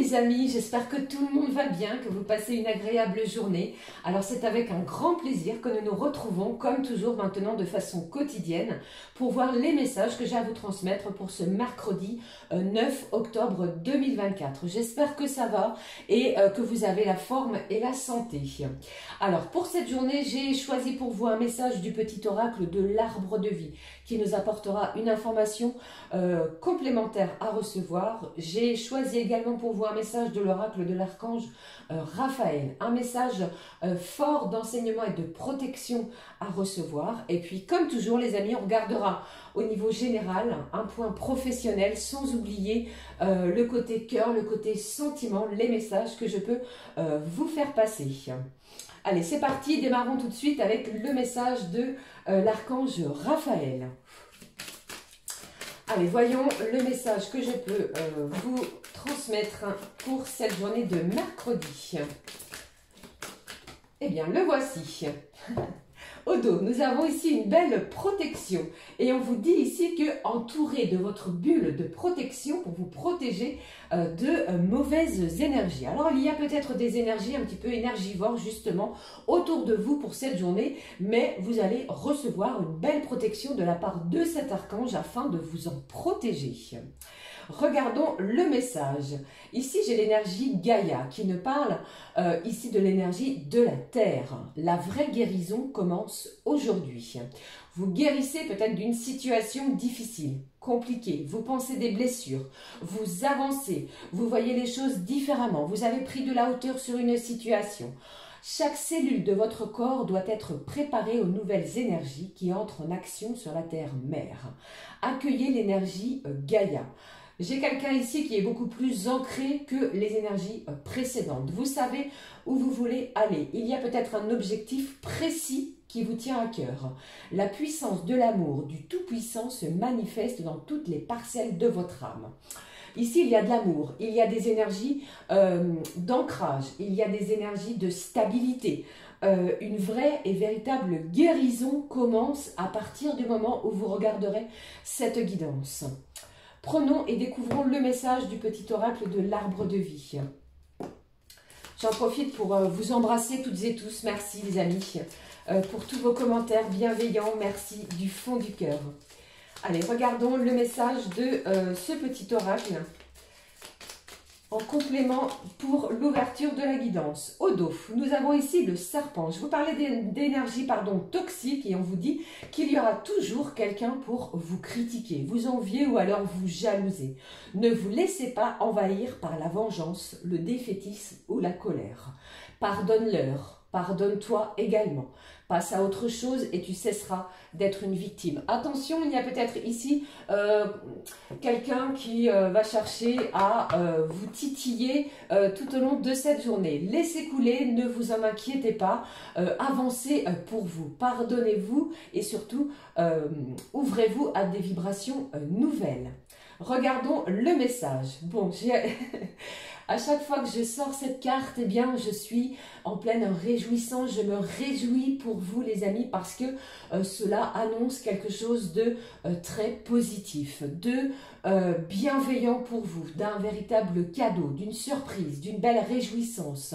mes amis, j'espère que tout le monde va bien, que vous passez une agréable journée. Alors c'est avec un grand plaisir que nous nous retrouvons, comme toujours maintenant de façon quotidienne, pour voir les messages que j'ai à vous transmettre pour ce mercredi 9 octobre 2024. J'espère que ça va et que vous avez la forme et la santé. Alors pour cette journée, j'ai choisi pour vous un message du petit oracle de l'arbre de vie qui nous apportera une information complémentaire à recevoir. J'ai choisi également pour vous un message de l'oracle de l'archange Raphaël, un message fort d'enseignement et de protection à recevoir. Et puis comme toujours les amis, on regardera au niveau général un point professionnel sans oublier le côté cœur, le côté sentiment, les messages que je peux vous faire passer. Allez, c'est parti, démarrons tout de suite avec le message de l'archange Raphaël. Allez, voyons le message que je peux vous transmettre pour cette journée de mercredi. Eh bien, le voici. Au dos, nous avons ici une belle protection et on vous dit ici que entouré de votre bulle de protection pour vous protéger de mauvaises énergies. Alors il y a peut-être des énergies un petit peu énergivores justement autour de vous pour cette journée, mais vous allez recevoir une belle protection de la part de cet archange afin de vous en protéger. Regardons le message. Ici, j'ai l'énergie Gaïa qui nous parle ici de l'énergie de la Terre. La vraie guérison commence aujourd'hui. Vous guérissez peut-être d'une situation difficile, compliquée. Vous pensez des blessures. Vous avancez. Vous voyez les choses différemment. Vous avez pris de la hauteur sur une situation. Chaque cellule de votre corps doit être préparée aux nouvelles énergies qui entrent en action sur la Terre-Mère. Accueillez l'énergie Gaïa. J'ai quelqu'un ici qui est beaucoup plus ancré que les énergies précédentes. Vous savez où vous voulez aller. Il y a peut-être un objectif précis qui vous tient à cœur. La puissance de l'amour du Tout-Puissant se manifeste dans toutes les parcelles de votre âme. Ici, il y a de l'amour, il y a des énergies d'ancrage, il y a des énergies de stabilité. Une vraie et véritable guérison commence à partir du moment où vous regarderez cette guidance. Prenons et découvrons le message du petit oracle de l'arbre de vie. J'en profite pour vous embrasser toutes et tous. Merci les amis pour tous vos commentaires bienveillants. Merci du fond du cœur. Allez, regardons le message de ce petit oracle en complément pour l'ouverture de la guidance. Au dos, nous avons ici le serpent. Je vous parlais d'énergie toxique et on vous dit qu'il y aura toujours quelqu'un pour vous critiquer, vous envier ou alors vous jalouser. Ne vous laissez pas envahir par la vengeance, le défaitisme ou la colère. Pardonne-leur, pardonne-toi également. Passe à autre chose et tu cesseras d'être une victime. Attention, il y a peut-être ici quelqu'un qui va chercher à vous titiller tout au long de cette journée. Laissez couler, ne vous en inquiétez pas, avancez pour vous, pardonnez-vous et surtout ouvrez-vous à des vibrations nouvelles. Regardons le message. Bon, à chaque fois que je sors cette carte, eh bien, je suis en pleine réjouissance. Je me réjouis pour vous, les amis, parce que cela annonce quelque chose de très positif, de bienveillant pour vous, d'un véritable cadeau, d'une surprise, d'une belle réjouissance.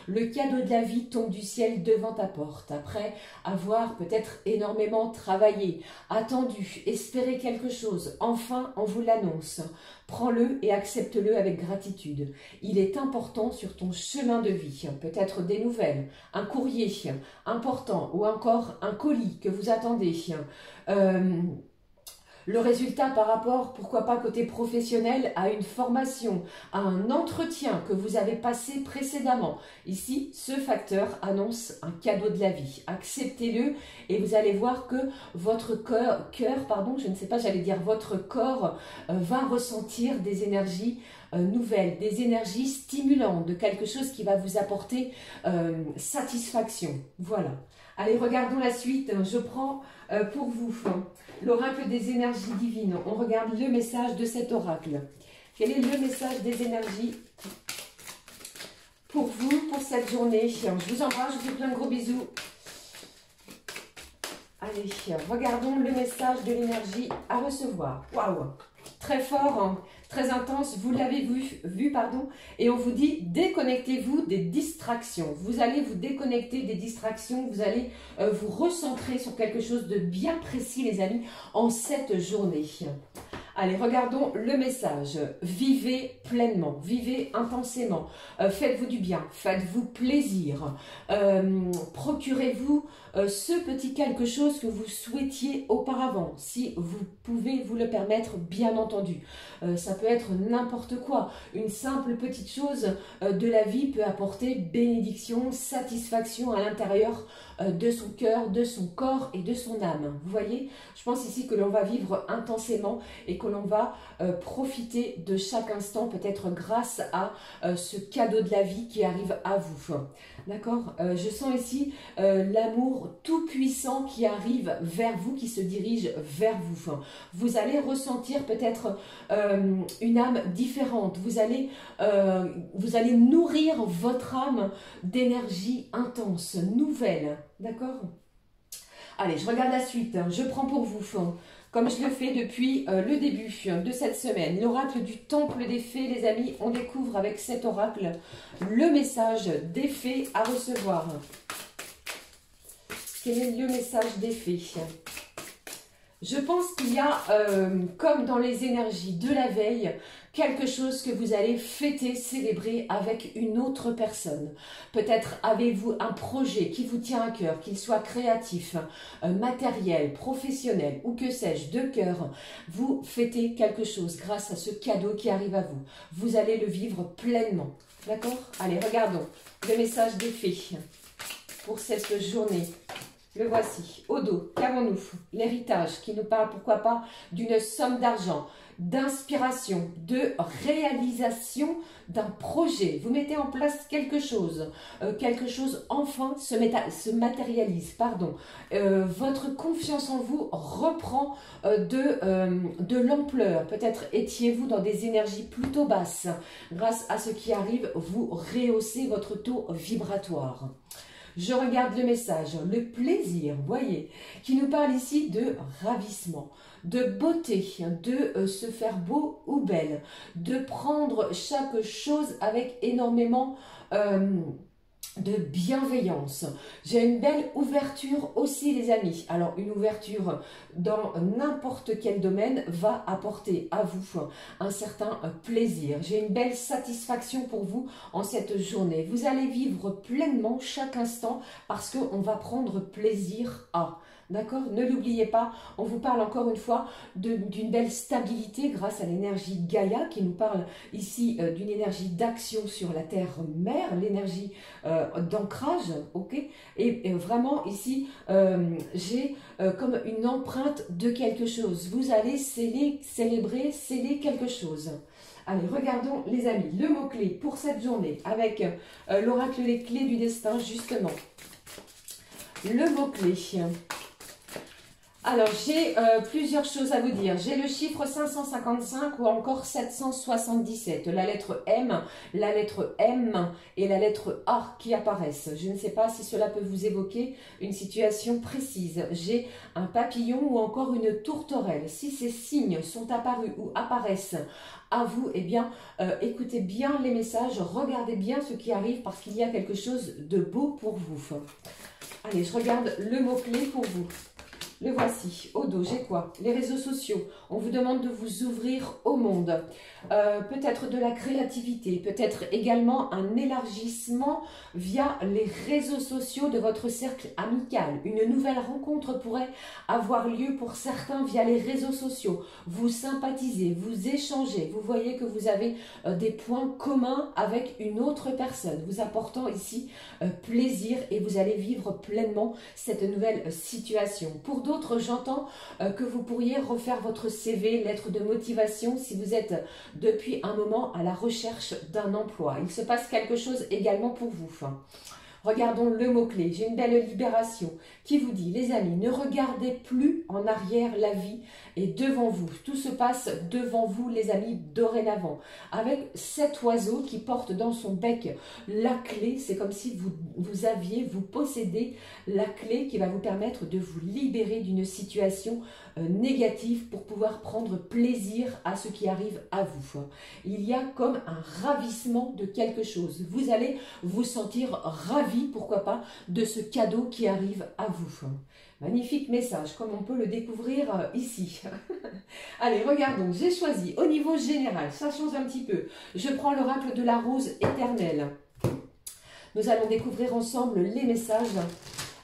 Le cadeau de la vie tombe du ciel devant ta porte, après avoir peut-être énormément travaillé, attendu, espéré quelque chose. Enfin, on vous l'annonce. Prends-le et accepte-le avec gratitude. Il est important sur ton chemin de vie. Peut-être des nouvelles, un courrier important ou encore un colis que vous attendez. Le résultat par rapport, pourquoi pas côté professionnel, à une formation, à un entretien que vous avez passé précédemment. Ici, ce facteur annonce un cadeau de la vie. Acceptez-le et vous allez voir que votre votre corps va ressentir des énergies nouvelles, des énergies stimulantes, de quelque chose qui va vous apporter satisfaction. Voilà. Allez, regardons la suite. Je prends pour vous l'oracle des énergies divines. On regarde le message de cet oracle. Quel est le message des énergies pour vous, pour cette journée? Je vous embrasse, je vous fais plein de gros bisous. Allez, regardons le message de l'énergie à recevoir. Waouh! Très fort, hein. très intense, vous l'avez vu, pardon, et on vous dit déconnectez-vous des distractions. Vous allez vous déconnecter des distractions, vous allez vous recentrer sur quelque chose de bien précis les amis en cette journée. Allez, regardons le message. Vivez pleinement, vivez intensément, faites-vous du bien, faites-vous plaisir, procurez-vous ce petit quelque chose que vous souhaitiez auparavant, si vous pouvez vous le permettre, bien entendu. Ça peut être n'importe quoi, une simple petite chose de la vie peut apporter bénédiction, satisfaction à l'intérieur de son cœur, de son corps et de son âme. Vous voyez, je pense ici que l'on va vivre intensément et que l'on va profiter de chaque instant, peut-être grâce à ce cadeau de la vie qui arrive à vous. D'accord, je sens ici l'amour tout puissant qui arrive vers vous, qui se dirige vers vous. Vous allez ressentir peut-être une âme différente. Vous allez nourrir votre âme d'énergie intense, nouvelle. D'accord? Allez, je regarde la suite. Je prends pour vous, comme je le fais depuis le début de cette semaine, l'oracle du temple des fées, les amis. On découvre avec cet oracle le message des fées à recevoir. Quel est le message des fées? Je pense qu'il y a, comme dans les énergies de la veille, quelque chose que vous allez fêter, célébrer avec une autre personne. Peut-être avez-vous un projet qui vous tient à cœur, qu'il soit créatif, matériel, professionnel ou que sais-je, de cœur. Vous fêtez quelque chose grâce à ce cadeau qui arrive à vous. Vous allez le vivre pleinement. D'accord? Allez, regardons le message des fées pour cette journée. Le voici. Au dos, qu'avons-nous? L'héritage qui nous parle, pourquoi pas, d'une somme d'argent, d'inspiration, de réalisation d'un projet. Vous mettez en place quelque chose enfin se matérialise. Pardon. Votre confiance en vous reprend de l'ampleur. Peut-être étiez-vous dans des énergies plutôt basses. Grâce à ce qui arrive, vous rehaussez votre taux vibratoire. Je regarde le message, le plaisir, voyez, qui nous parle ici de ravissement, de beauté, de se faire beau ou belle, de prendre chaque chose avec énormément de bienveillance. J'ai une belle ouverture aussi les amis. Alors une ouverture dans n'importe quel domaine va apporter à vous un certain plaisir. J'ai une belle satisfaction pour vous en cette journée. Vous allez vivre pleinement chaque instant parce qu'on va prendre plaisir à... D'accord? Ne l'oubliez pas, on vous parle encore une fois d'une belle stabilité grâce à l'énergie Gaïa qui nous parle ici d'une énergie d'action sur la terre-mère, l'énergie d'ancrage, ok? Et vraiment ici, j'ai comme une empreinte de quelque chose. Vous allez célébrer quelque chose. Allez, regardons les amis, le mot-clé pour cette journée avec l'oracle des clés du destin justement. Le mot-clé. Alors, j'ai plusieurs choses à vous dire. J'ai le chiffre 555 ou encore 777. La lettre M et la lettre A qui apparaissent. Je ne sais pas si cela peut vous évoquer une situation précise. J'ai un papillon ou encore une tourterelle. Si ces signes sont apparus ou apparaissent à vous, eh bien, écoutez bien les messages, regardez bien ce qui arrive parce qu'il y a quelque chose de beau pour vous. Allez, je regarde le mot-clé pour vous. Le voici, au dos, j'ai quoi? Les réseaux sociaux. On vous demande de vous ouvrir au monde. Peut-être de la créativité, peut-être également un élargissement via les réseaux sociaux de votre cercle amical. Une nouvelle rencontre pourrait avoir lieu pour certains via les réseaux sociaux. Vous sympathisez, vous échangez. Vous voyez que vous avez des points communs avec une autre personne, vous apportant ici plaisir et vous allez vivre pleinement cette nouvelle situation. Pour d'autres, j'entends que vous pourriez refaire votre CV, lettre de motivation si vous êtes depuis un moment à la recherche d'un emploi. Il se passe quelque chose également pour vous. Regardons le mot-clé. J'ai une belle libération qui vous dit, les amis, ne regardez plus en arrière, la vie est devant vous. Tout se passe devant vous, les amis, dorénavant. Avec cet oiseau qui porte dans son bec la clé, c'est comme si vous possédez la clé qui va vous permettre de vous libérer d'une situation négative pour pouvoir prendre plaisir à ce qui arrive à vous. Il y a comme un ravissement de quelque chose. Vous allez vous sentir ravi, pourquoi pas, de ce cadeau qui arrive à vous. Magnifique message, comme on peut le découvrir ici. Allez, regardons, j'ai choisi au niveau général, ça change un petit peu. Je prends l'oracle de la rose éternelle. Nous allons découvrir ensemble les messages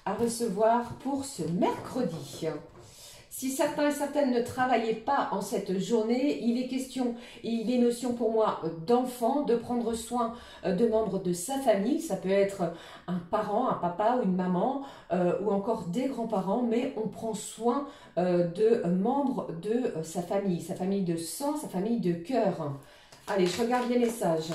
à recevoir pour ce mercredi. Si certains et certaines ne travaillaient pas en cette journée, il est question, et il est notion pour moi d'enfant, de prendre soin de membres de sa famille. Ça peut être un parent, un papa ou une maman, ou encore des grands-parents, mais on prend soin de membres de sa famille de sang, sa famille de cœur. Allez, je regarde les messages.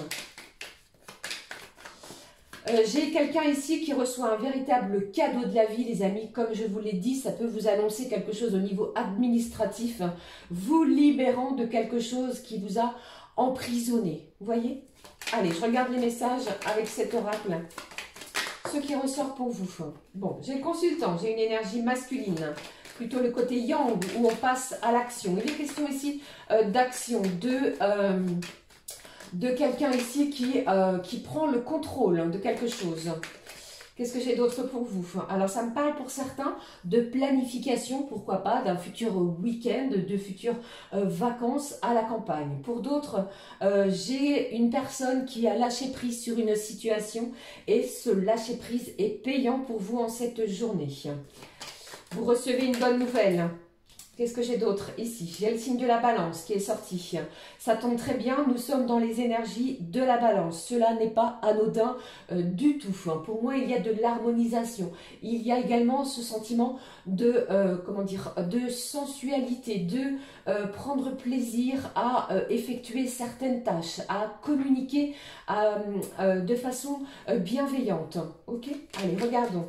J'ai quelqu'un ici qui reçoit un véritable cadeau de la vie, les amis. Comme je vous l'ai dit, ça peut vous annoncer quelque chose au niveau administratif, vous libérant de quelque chose qui vous a emprisonné. Vous voyez? Allez, je regarde les messages avec cet oracle. Ce qui ressort pour vous. Bon, j'ai le consultant, j'ai une énergie masculine. Plutôt le côté yang, où on passe à l'action. Il est question ici d'action, de quelqu'un ici qui prend le contrôle de quelque chose. Qu'est-ce que j'ai d'autre pour vous? Alors, ça me parle pour certains de planification, pourquoi pas, d'un futur week-end, de futures vacances à la campagne. Pour d'autres, j'ai une personne qui a lâché prise sur une situation et ce lâcher prise est payant pour vous en cette journée. Vous recevez une bonne nouvelle. Qu'est-ce que j'ai d'autre ici? J'ai le signe de la balance qui est sorti. Ça tombe très bien, nous sommes dans les énergies de la balance. Cela n'est pas anodin du tout. Pour moi, il y a de l'harmonisation. Il y a également ce sentiment de, de sensualité, de prendre plaisir à effectuer certaines tâches, à communiquer de façon bienveillante. Ok? Allez, regardons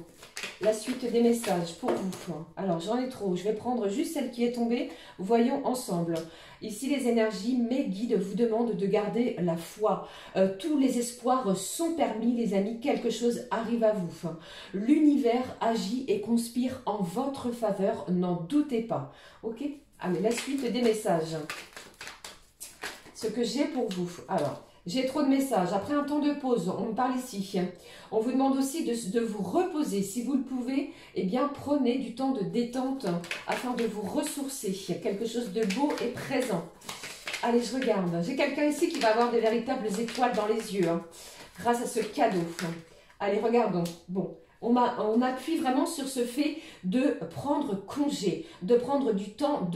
la suite des messages pour vous. Alors, j'en ai trop. Je vais prendre juste celle qui est tombée. Voyons ensemble. Ici, les énergies, mes guides vous demandent de garder la foi. Tous les espoirs sont permis, les amis. Quelque chose arrive à vous. L'univers agit et conspire en votre faveur. N'en doutez pas. Ok? Allez, la suite des messages. Ce que j'ai pour vous. Alors, j'ai trop de messages. Après un temps de pause, on me parle ici. On vous demande aussi de vous reposer. Si vous le pouvez, eh bien, prenez du temps de détente afin de vous ressourcer. Il y a quelque chose de beau et présent. Allez, je regarde. J'ai quelqu'un ici qui va avoir des véritables étoiles dans les yeux, grâce à ce cadeau. Allez, regardons. Bon. On appuie vraiment sur ce fait de prendre congé, de prendre du temps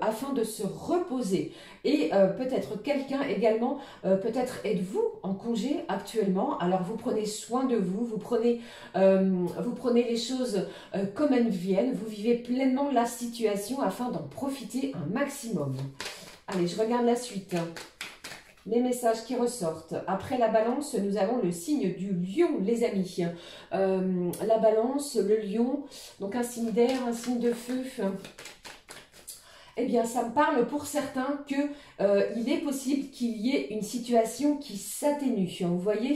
afin de se reposer. Et peut-être quelqu'un également, peut-être êtes-vous en congé actuellement, alors vous prenez soin de vous, vous prenez les choses comme elles viennent, vous vivez pleinement la situation afin d'en profiter un maximum. Allez, je regarde la suite. Les messages qui ressortent. Après la balance, nous avons le signe du lion, les amis. La balance, le lion, donc un signe d'air, un signe de feu. Eh bien, ça me parle pour certains que il est possible qu'il y ait une situation qui s'atténue. Vous voyez,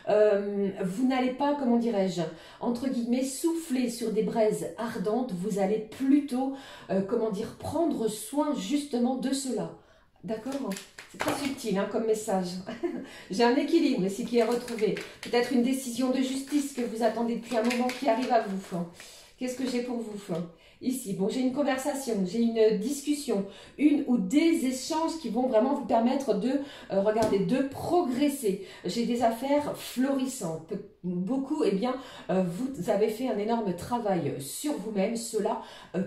vous n'allez pas, comment dirais-je, entre guillemets, souffler sur des braises ardentes. Vous allez plutôt, prendre soin justement de cela. D'accord? C'est très subtil comme message. J'ai un équilibre ici qui est retrouvé. Peut-être une décision de justice que vous attendez depuis un moment qui arrive à vous. Qu'est-ce que j'ai pour vous? Ici, bon, j'ai une conversation, j'ai une discussion, une ou des échanges qui vont vraiment vous permettre de, de progresser. J'ai des affaires florissantes. Beaucoup, eh bien, vous avez fait un énorme travail sur vous-même. Cela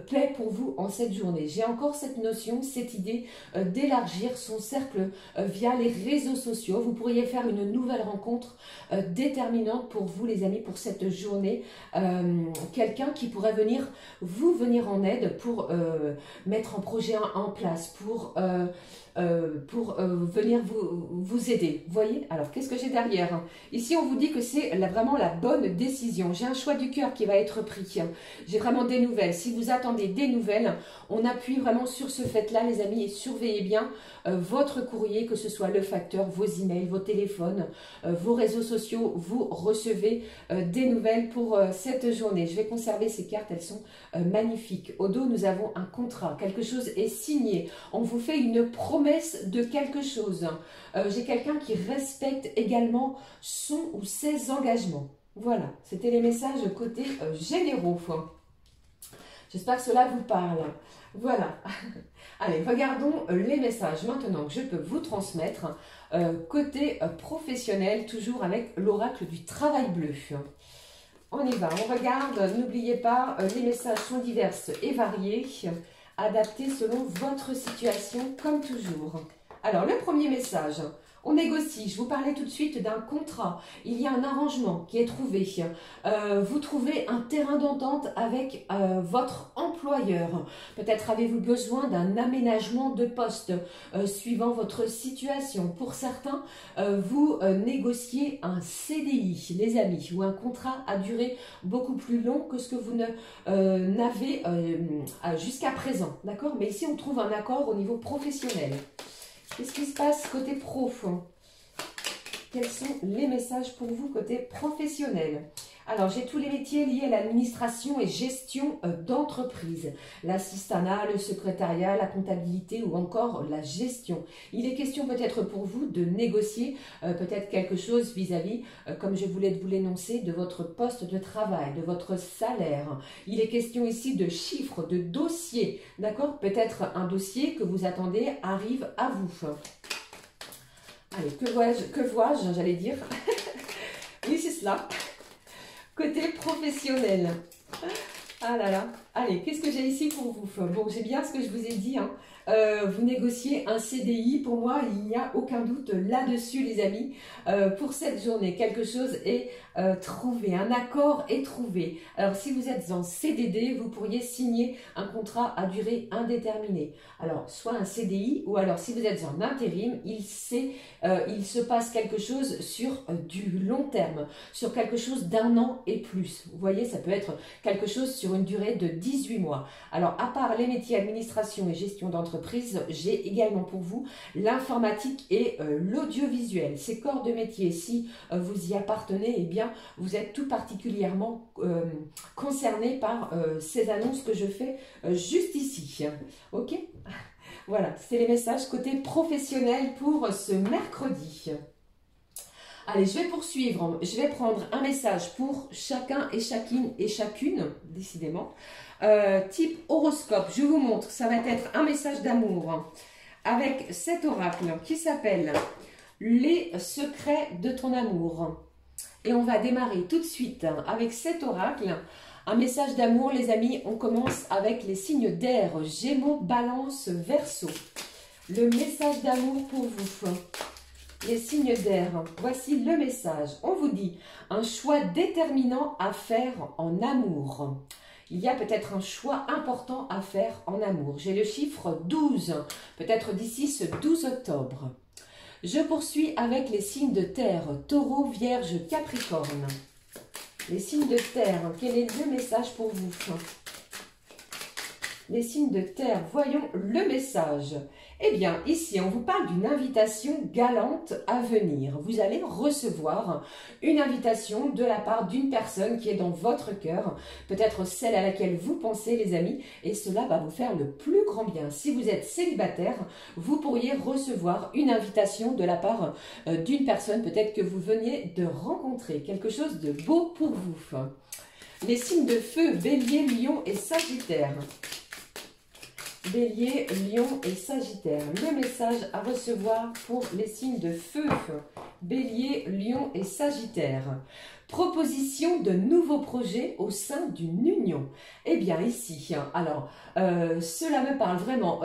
paie pour vous en cette journée. J'ai encore cette notion, cette idée d'élargir son cercle via les réseaux sociaux. Vous pourriez faire une nouvelle rencontre déterminante pour vous, les amis, pour cette journée. Quelqu'un qui pourrait venir en aide pour mettre un projet en place, pour pour venir vous aider. Vous voyez? Alors, qu'est-ce que j'ai derrière? Ici, on vous dit que c'est vraiment la bonne décision. J'ai un choix du cœur qui va être pris. J'ai vraiment des nouvelles. Si vous attendez des nouvelles, on appuie vraiment sur ce fait-là, les amis, et surveillez bien votre courrier, que ce soit le facteur, vos emails, vos téléphones, vos réseaux sociaux. Vous recevez des nouvelles pour cette journée. Je vais conserver ces cartes, elles sont magnifiques. Au dos, nous avons un contrat. Quelque chose est signé. On vous fait une promesse de quelque chose. J'ai quelqu'un qui respecte également son ou ses engagements. Voilà, c'était les messages côté généraux. J'espère que cela vous parle. Voilà. Allez, regardons les messages maintenant que je peux vous transmettre côté professionnel, toujours avec l'oracle du travail bleu. On y va, on regarde. N'oubliez pas, les messages sont divers et variés, adaptés selon votre situation comme toujours. Alors, le premier message. On négocie, je vous parlais tout de suite d'un contrat, il y a un arrangement qui est trouvé, vous trouvez un terrain d'entente avec votre employeur, peut-être avez-vous besoin d'un aménagement de poste suivant votre situation. Pour certains, vous négociez un CDI, les amis, ou un contrat à durée beaucoup plus long que ce que vous n'avez jusqu'à présent, d'accord? Mais ici, on trouve un accord au niveau professionnel. Qu'est-ce qui se passe côté pro? Quels sont les messages pour vous côté professionnel? Alors, j'ai tous les métiers liés à l'administration et gestion d'entreprise. L'assistanat, le secrétariat, la comptabilité ou encore la gestion. Il est question peut-être pour vous de négocier peut-être quelque chose vis-à-vis, comme je voulais vous l'énoncer, de votre poste de travail, de votre salaire. Il est question ici de chiffres, de dossiers, d'accord? Peut-être un dossier que vous attendez arrive à vous. Allez, que vois-je, j'allais dire. Oui, c'est cela. Côté professionnel. Ah là là. Allez, qu'est-ce que j'ai ici pour vous? Bon, j'ai bien ce que je vous ai dit. Hein. Vous négociez un CDI. Pour moi, il n'y a aucun doute là-dessus, les amis. Pour cette journée, quelque chose est trouvé. Un accord est trouvé. Alors, si vous êtes en CDD, vous pourriez signer un contrat à durée indéterminée. Alors, soit un CDI ou alors, si vous êtes en intérim, il se passe quelque chose sur du long terme, sur quelque chose d'un an et plus. Vous voyez, ça peut être quelque chose sur une durée de 18 mois. Alors, à part les métiers administration et gestion d'entreprise, j'ai également pour vous l'informatique et l'audiovisuel. Ces corps de métier, si vous y appartenez, eh bien, vous êtes tout particulièrement concerné par ces annonces que je fais juste ici. Ok? Voilà, c'est les messages côté professionnel pour ce mercredi. Allez, je vais poursuivre. Je vais prendre un message pour chacun et chacune, décidément. Type horoscope, je vous montre, ça va être un message d'amour avec cet oracle qui s'appelle « Les secrets de ton amour ». Et on va démarrer tout de suite avec cet oracle. Un message d'amour, les amis, on commence avec les signes d'air, Gémeaux, Balance, Verseau. Le message d'amour pour vous. Les signes d'air, voici le message. On vous dit un choix déterminant à faire en amour. Il y a peut-être un choix important à faire en amour. J'ai le chiffre 12, peut-être d'ici ce 12 octobre. Je poursuis avec les signes de terre, Taureau, Vierge, Capricorne. Les signes de terre, quel est le message pour vous? Les signes de terre, voyons le message. Eh bien, ici, on vous parle d'une invitation galante à venir. Vous allez recevoir une invitation de la part d'une personne qui est dans votre cœur, peut-être celle à laquelle vous pensez, les amis, et cela va vous faire le plus grand bien. Si vous êtes célibataire, vous pourriez recevoir une invitation de la part d'une personne, peut-être que vous veniez de rencontrer, quelque chose de beau pour vous. Les signes de feu, Bélier, Lion et Sagittaire. Bélier, Lion et Sagittaire. Le message à recevoir pour les signes de feu. Bélier, Lion et Sagittaire. proposition de nouveaux projets au sein d'une union. Eh bien ici, alors, cela me parle vraiment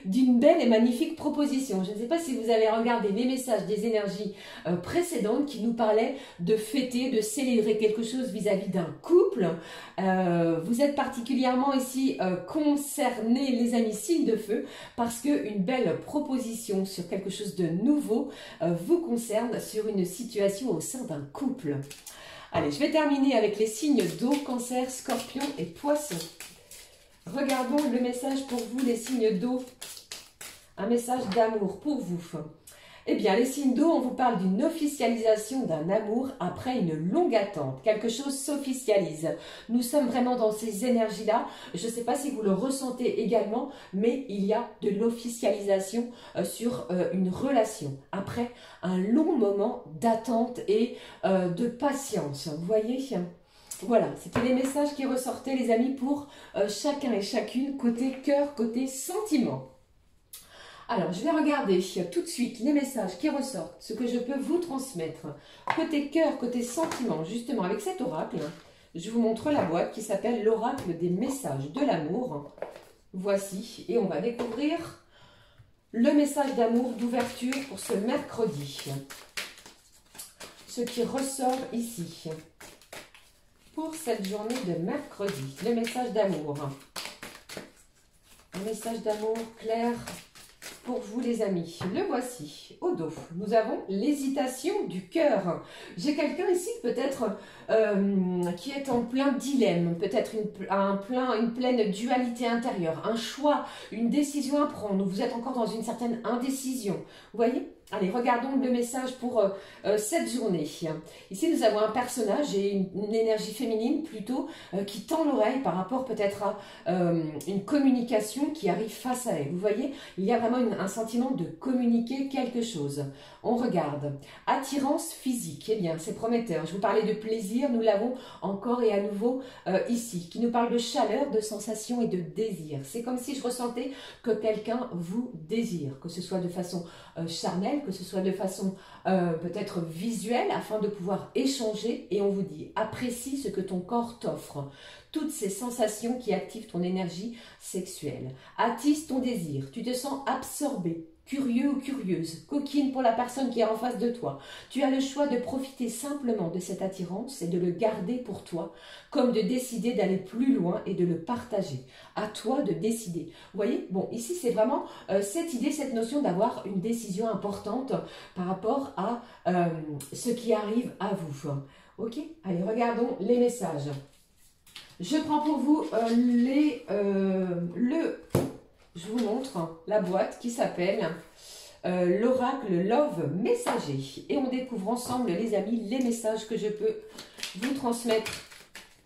d'une belle et magnifique proposition. Je ne sais pas si vous avez regardé les messages des énergies précédentes qui nous parlaient de fêter, de célébrer quelque chose vis-à-vis d'un couple. Vous êtes particulièrement ici concernés, les amis signes de feu, parce qu'une belle proposition sur quelque chose de nouveau vous concerne sur une situation au sein d'un couple. Allez, je vais terminer avec les signes d'eau, cancer, scorpion et poisson. Regardons le message pour vous, les signes d'eau. Un message d'amour pour vous. Eh bien, les signes d'eau, on vous parle d'une officialisation d'un amour après une longue attente. Quelque chose s'officialise. Nous sommes vraiment dans ces énergies-là. Je ne sais pas si vous le ressentez également, mais il y a de l'officialisation sur une relation. Après un long moment d'attente et de patience. Vous voyez ? Voilà, c'était les messages qui ressortaient, les amis, pour chacun et chacune, côté cœur, côté sentiment. Alors, je vais regarder tout de suite les messages qui ressortent, ce que je peux vous transmettre. Côté cœur, côté sentiment, justement, avec cet oracle, je vous montre la boîte qui s'appelle l'oracle des messages de l'amour. Voici, et on va découvrir le message d'amour, d'ouverture pour ce mercredi. Ce qui ressort ici, pour cette journée de mercredi, le message d'amour. Un message d'amour clair pour vous les amis, le voici, au dos. Nous avons l'hésitation du cœur. J'ai quelqu'un ici peut-être qui est en plein dilemme, peut-être une pleine dualité intérieure, un choix, une décision à prendre. Vous êtes encore dans une certaine indécision. Vous voyez ? Allez, regardons le message pour cette journée. Ici, nous avons un personnage et une énergie féminine plutôt qui tend l'oreille par rapport peut-être à une communication qui arrive face à elle. Vous voyez, il y a vraiment un sentiment de communiquer quelque chose. On regarde. Attirance physique, eh bien, c'est prometteur. Je vous parlais de plaisir, nous l'avons encore et à nouveau ici, qui nous parle de chaleur, de sensation et de désir. C'est comme si je ressentais que quelqu'un vous désire, que ce soit de façon charnelle, que ce soit de façon peut-être visuelle, afin de pouvoir échanger. Et on vous dit, apprécie ce que ton corps t'offre. Toutes ces sensations qui activent ton énergie sexuelle. Attise ton désir. Tu te sens absorbé, curieux ou curieuse, coquine pour la personne qui est en face de toi. Tu as le choix de profiter simplement de cette attirance et de le garder pour toi, comme de décider d'aller plus loin et de le partager. À toi de décider. Vous voyez, bon, ici c'est vraiment cette idée, cette notion d'avoir une décision importante par rapport à ce qui arrive à vous. Ok? Allez, regardons les messages. Je prends pour vous je vous montre la boîte qui s'appelle l'oracle Love Messager. Et on découvre ensemble, les amis, les messages que je peux vous transmettre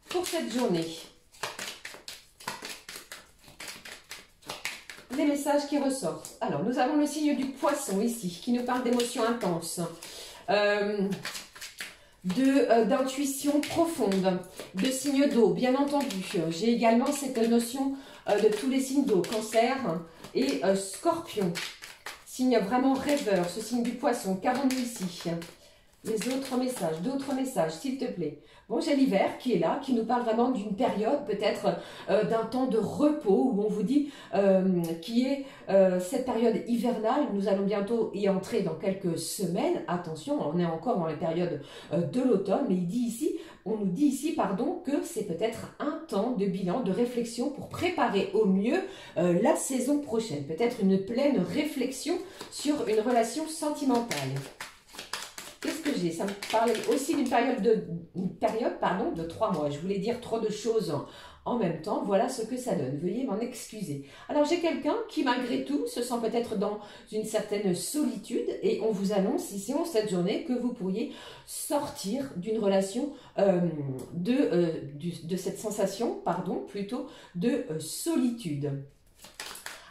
pour cette journée. Les messages qui ressortent. Alors, nous avons le signe du poisson ici, qui nous parle d'émotions intenses. D'intuition profonde, de signes d'eau, bien entendu. J'ai également cette notion de tous les signes d'eau, cancer et scorpion. Signe vraiment rêveur, ce signe du poisson, qu'avons-nous ici? Les autres messages, d'autres messages, s'il te plaît. Bon, j'ai l'hiver qui est là, qui nous parle vraiment d'une période, peut-être d'un temps de repos, où on vous dit qui est cette période hivernale. Nous allons bientôt y entrer dans quelques semaines. Attention, on est encore dans les périodes de l'automne, mais on nous dit ici, pardon, que c'est peut-être un temps de bilan, de réflexion pour préparer au mieux la saison prochaine. Peut-être une pleine réflexion sur une relation sentimentale. Qu'est-ce que j'ai? Ça me parle aussi d'une période de 3 mois. Je voulais dire trop de choses en même temps. Voilà ce que ça donne. Veuillez m'en excuser. Alors, j'ai quelqu'un qui, malgré tout, se sent peut-être dans une certaine solitude. Et on vous annonce ici, en cette journée, que vous pourriez sortir d'une relation de cette sensation, plutôt, de solitude.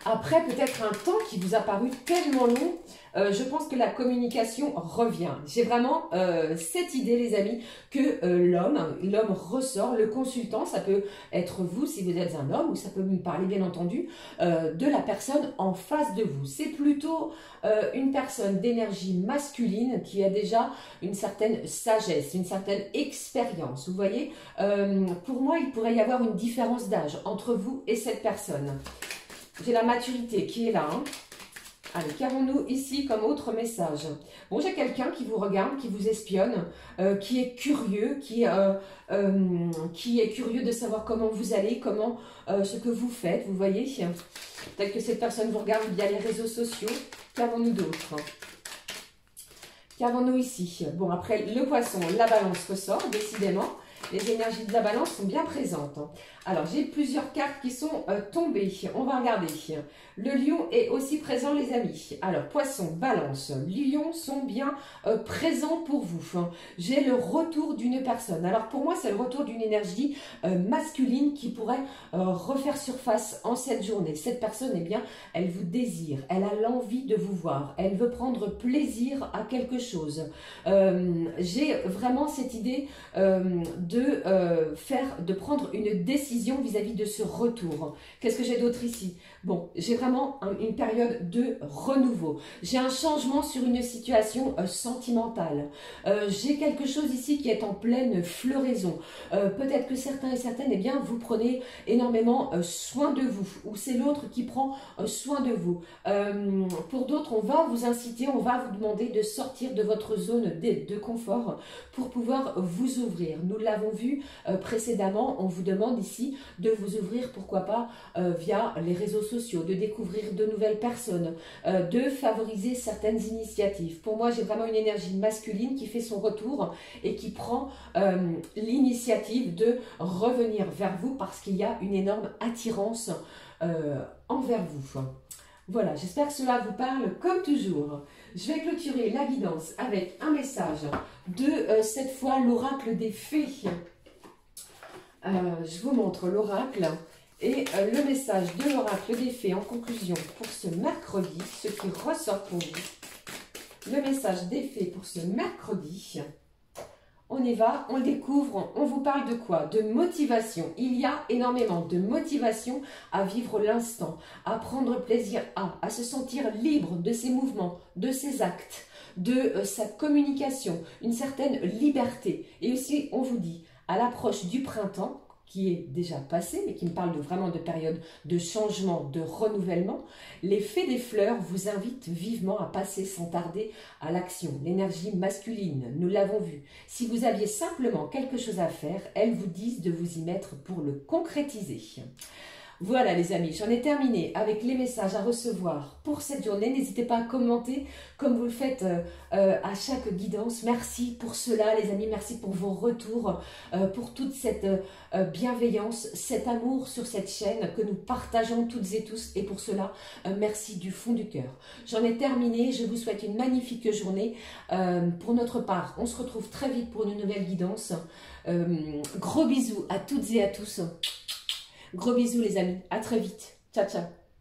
Après peut-être un temps qui vous a paru tellement long, je pense que la communication revient. J'ai vraiment cette idée, les amis, que l'homme ressort, le consultant, ça peut être vous si vous êtes un homme, ou ça peut me parler bien entendu de la personne en face de vous. C'est plutôt une personne d'énergie masculine qui a déjà une certaine sagesse, une certaine expérience. Vous voyez, pour moi, il pourrait y avoir une différence d'âge entre vous et cette personne. J'ai la maturité qui est là, hein. Allez, qu'avons-nous ici comme autre message? Bon, j'ai quelqu'un qui vous regarde, qui vous espionne, qui est curieux, qui est curieux de savoir comment vous allez, comment ce que vous faites, vous voyez. Peut-être que cette personne vous regarde via les réseaux sociaux. Qu'avons-nous d'autre? Qu'avons-nous ici? Bon, après, le poisson, la balance ressort, décidément. Les énergies de la balance sont bien présentes. Alors, j'ai plusieurs cartes qui sont tombées. On va regarder. Le lion est aussi présent, les amis. Alors, poisson, balance, lion sont bien présents pour vous. J'ai le retour d'une personne. Alors, pour moi, c'est le retour d'une énergie masculine qui pourrait refaire surface en cette journée. Cette personne, eh bien, elle vous désire. Elle a l'envie de vous voir. Elle veut prendre plaisir à quelque chose. J'ai vraiment cette idée de prendre une décision vis-à-vis de ce retour. Qu'est-ce que j'ai d'autre ici? Bon, j'ai vraiment une période de renouveau. J'ai un changement sur une situation sentimentale. J'ai quelque chose ici qui est en pleine floraison. Peut-être que certains et certaines, eh bien, vous prenez énormément soin de vous, ou c'est l'autre qui prend soin de vous. Pour d'autres, on va vous inciter, on va vous demander de sortir de votre zone de confort pour pouvoir vous ouvrir. Nous l'avons vu précédemment, on vous demande ici de vous ouvrir, pourquoi pas, via les réseaux sociaux, de découvrir de nouvelles personnes, de favoriser certaines initiatives. Pour moi, j'ai vraiment une énergie masculine qui fait son retour et qui prend l'initiative de revenir vers vous parce qu'il y a une énorme attirance envers vous. Voilà, j'espère que cela vous parle comme toujours. Je vais clôturer la guidance avec un message de cette fois l'oracle des fées. Je vous montre l'oracle et le message de l'oracle des fées en conclusion pour ce mercredi, ce qui ressort pour vous. Le message des fées pour ce mercredi. On y va, on le découvre, on vous parle de quoi? De motivation. Il y a énormément de motivation à vivre l'instant, à prendre plaisir à se sentir libre de ses mouvements, de ses actes, de sa communication, une certaine liberté. Et aussi, on vous dit, à l'approche du printemps, qui est déjà passé, mais qui me parle vraiment de période de changement, de renouvellement, les fées des fleurs vous invitent vivement à passer sans tarder à l'action. L'énergie masculine, nous l'avons vu. Si vous aviez simplement quelque chose à faire, elles vous disent de vous y mettre pour le concrétiser. Voilà les amis, j'en ai terminé avec les messages à recevoir pour cette journée. N'hésitez pas à commenter comme vous le faites à chaque guidance. Merci pour cela les amis, merci pour vos retours, pour toute cette bienveillance, cet amour sur cette chaîne que nous partageons toutes et tous. Et pour cela, merci du fond du cœur. J'en ai terminé, je vous souhaite une magnifique journée. Pour notre part, on se retrouve très vite pour une nouvelle guidance. Gros bisous à toutes et à tous. Gros bisous les amis, à très vite. Ciao, ciao.